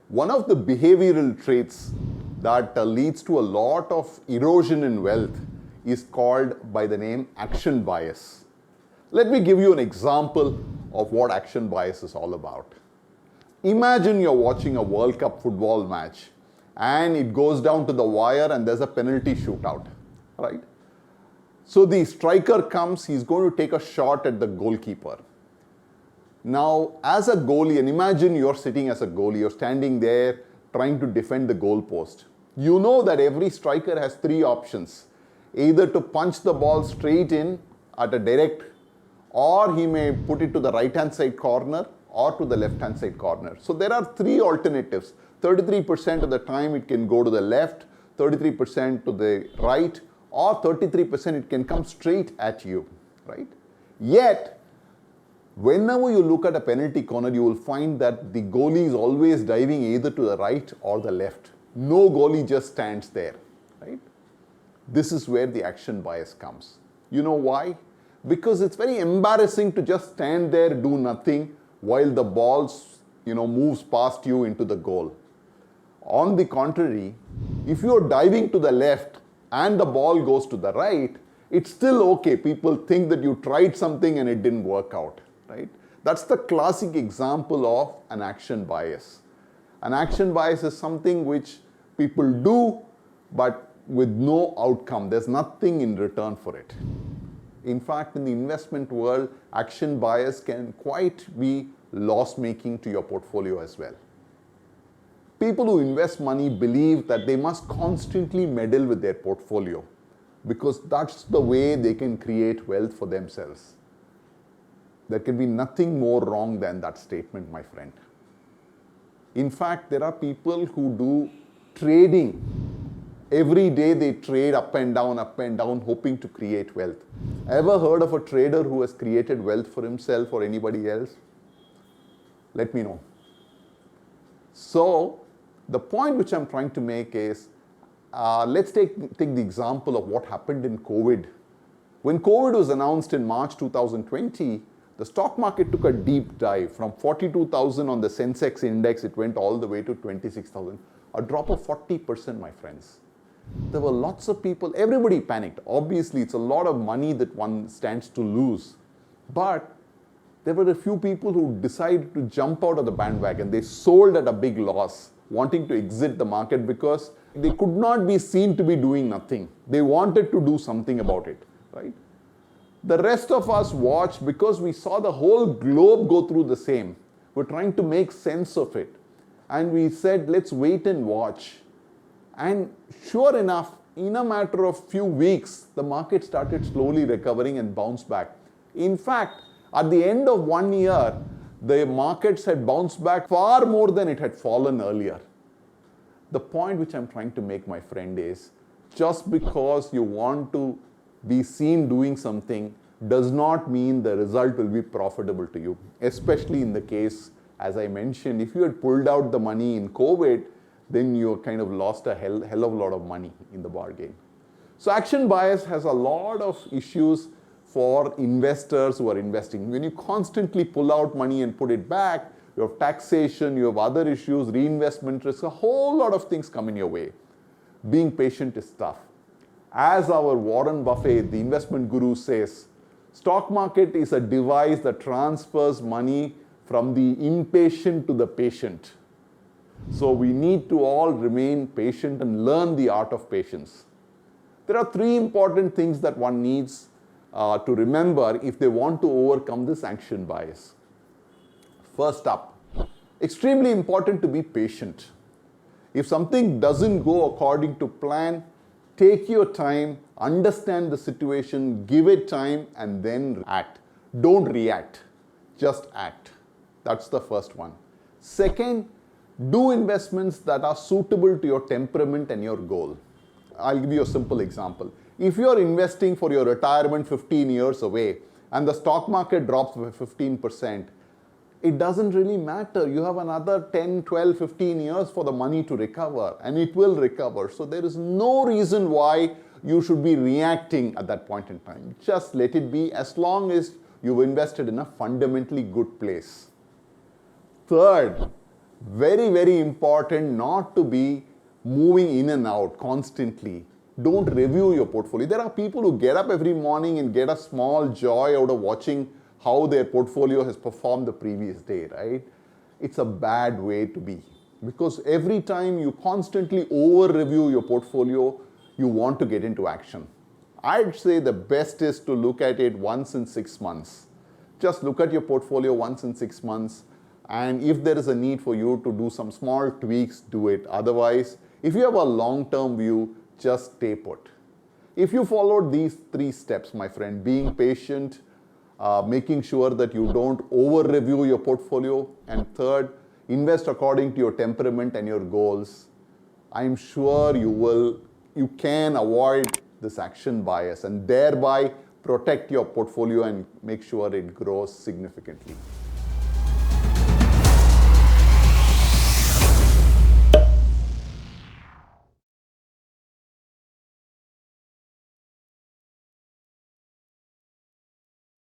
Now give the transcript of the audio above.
One of the behavioral traits that leads to a lot of erosion in wealth is called by the name action bias. Let me give you an example of what action bias is all about. Imagine you're watching a World Cup football match and it goes down to the wire and there's a penalty shootout, right? So the striker comes, he's going to take a shot at the goalkeeper. Now, as a goalie, and imagine you're sitting as a goalie, you're standing there trying to defend the goalpost. You know that every striker has three options. Either to punch the ball straight in at a direct, or he may put it to the right-hand side corner or to the left-hand side corner. So there are three alternatives. 33% of the time it can go to the left, 33% to the right, or 33% it can come straight at you, right? Yet, whenever you look at a penalty corner, you will find that the goalie is always diving either to the right or the left. No goalie just stands there, right? This is where the action bias comes. You know why? Because it's very embarrassing to just stand there, do nothing, while the ball, moves past you into the goal. On the contrary, if you're diving to the left and the ball goes to the right, it's still okay. People think that you tried something and it didn't work out, right? That's the classic example of an action bias. An action bias is something which people do, but with no outcome. There's nothing in return for it. In fact, in the investment world, action bias can quite be loss-making to your portfolio as well. People who invest money believe that they must constantly meddle with their portfolio because that's the way they can create wealth for themselves. There can be nothing more wrong than that statement, my friend. In fact, there are people who do trading. Every day they trade up and down, hoping to create wealth. Ever heard of a trader who has created wealth for himself or anybody else? Let me know. So, the point which I'm trying to make is, let's take the example of what happened in COVID. When COVID was announced in March 2020, the stock market took a deep dive. From 42,000 on the Sensex index, it went all the way to 26,000. A drop of 40%, my friends. There were lots of people, everybody panicked. Obviously, it's a lot of money that one stands to lose. But there were a few people who decided to jump out of the bandwagon. They sold at a big loss, wanting to exit the market because they could not be seen to be doing nothing. They wanted to do something about it, right? The rest of us watched because we saw the whole globe go through the same. We're trying to make sense of it. And we said, let's wait and watch. And sure enough, in a matter of few weeks, the market started slowly recovering and bounced back. In fact, at the end of 1 year, the markets had bounced back far more than it had fallen earlier. The point which I'm trying to make, my friend, is just because you want to be seen doing something does not mean the result will be profitable to you. Especially in the case, as I mentioned, if you had pulled out the money in COVID, then you kind of lost a hell of a lot of money in the bargain. So action bias has a lot of issues for investors who are investing. When you constantly pull out money and put it back, you have taxation, you have other issues, reinvestment risk, a whole lot of things come in your way. Being patient is tough. As our Warren Buffett, the investment guru, says, stock market is a device that transfers money from the impatient to the patient. So we need to all remain patient and learn the art of patience. There are three important things that one needs to remember if they want to overcome this action bias. First up, extremely important to be patient. If something doesn't go according to plan, take your time, understand the situation, give it time, and then act. Don't react, just act. That's the first one. Second, do investments that are suitable to your temperament and your goal. I'll give you a simple example. If you're investing for your retirement 15 years away and the stock market drops by 15%, it doesn't really matter. You have another 10, 12, 15 years for the money to recover, and it will recover. So there is no reason why you should be reacting at that point in time. Just let it be, as long as you've invested in a fundamentally good place. Third, Very, very important not to be moving in and out constantly. Don't review your portfolio. There are people who get up every morning and get a small joy out of watching how their portfolio has performed the previous day, right? It's a bad way to be, because every time you constantly over review your portfolio, you want to get into action. I'd say the best is to look at it once in 6 months. Just look at your portfolio once in 6 months, and if there is a need for you to do some small tweaks, do it. Otherwise, if you have a long-term view, just stay put. If you followed these 3 steps, my friend, being patient, making sure that you don't over-review your portfolio, and third, invest according to your temperament and your goals, I'm sure you can avoid this action bias and thereby protect your portfolio and make sure it grows significantly.